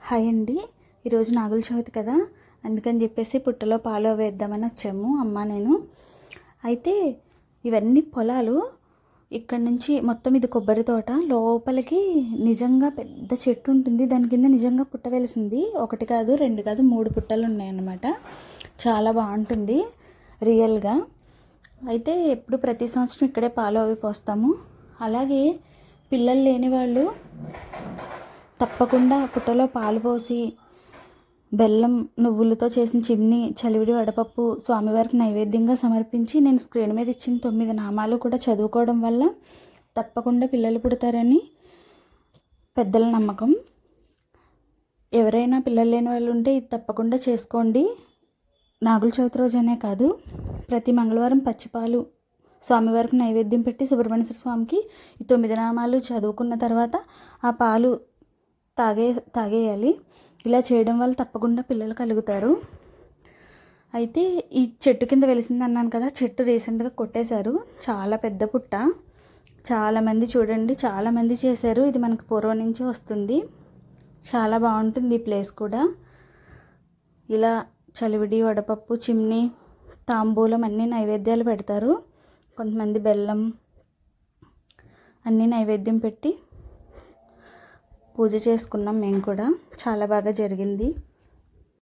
Hi అండి. ఈరోజు నాగుల చవితి కదా, అందుకని చెప్పేసి పుట్టలో పాలు వేద్దామని వచ్చాము అమ్మ నేను. అయితే ఇవన్నీ పొలాలు. ఇక్కడ నుంచి మొత్తం ఇది కొబ్బరి తోట. లోపలికి నిజంగా పెద్ద చెట్టు ఉంటుంది, దాని కింద నిజంగా పుట్ట వెలిసింది. ఒకటి కాదు, రెండు కాదు, 3 పుట్టలు ఉన్నాయన్నమాట. చాలా బాగుంటుంది రియల్గా. అయితే ఎప్పుడు ప్రతి సంవత్సరం ఇక్కడే పాలు అవి పోస్తాము. అలాగే పిల్లలు లేని వాళ్ళు తప్పకుండా పుట్టలో పాలు పోసి బెల్లం నువ్వులతో చేసిన చిమ్ని, చలివిడి వడపప్పు స్వామివారికి నైవేద్యంగా సమర్పించి నేను స్క్రీన్ మీద ఇచ్చిన 9 నామాలు కూడా చదువుకోవడం వల్ల తప్పకుండా పిల్లలు పుడతారని పెద్దల నమ్మకం. ఎవరైనా పిల్లలు లేని వాళ్ళు ఉంటే ఇది తప్పకుండా చేసుకోండి. నాగుల చవితి రోజనే కాదు, ప్రతి మంగళవారం పచ్చిపాలు స్వామివారికి నైవేద్యం పెట్టి సుబ్రహ్మణ్యేశ్వర స్వామికి ఈ 9 నామాలు చదువుకున్న తర్వాత ఆ పాలు తాగేయాలి. ఇలా చేయడం వల్ల తప్పకుండా పిల్లలు కలుగుతారు. అయితే ఈ చెట్టు కింద వెలిసింది అన్నాను కదా, చెట్టు రీసెంట్గా కొట్టేశారు. చాలా పెద్ద పుట్ట. చాలామంది చూడండి, చాలామంది చేశారు. ఇది మనకు పూర్వం నుంచి వస్తుంది. చాలా బాగుంటుంది ఈ ప్లేస్ కూడా. ఇలా చలివిడి, వడపప్పు, చిమ్ని, తాంబూలం అన్నీ నైవేద్యాలు పెడతారు. కొంతమంది బెల్లం అన్నీ నైవేద్యం పెట్టి పూజ చేసుకున్నాం మేము కూడా. చాలా బాగా జరిగింది.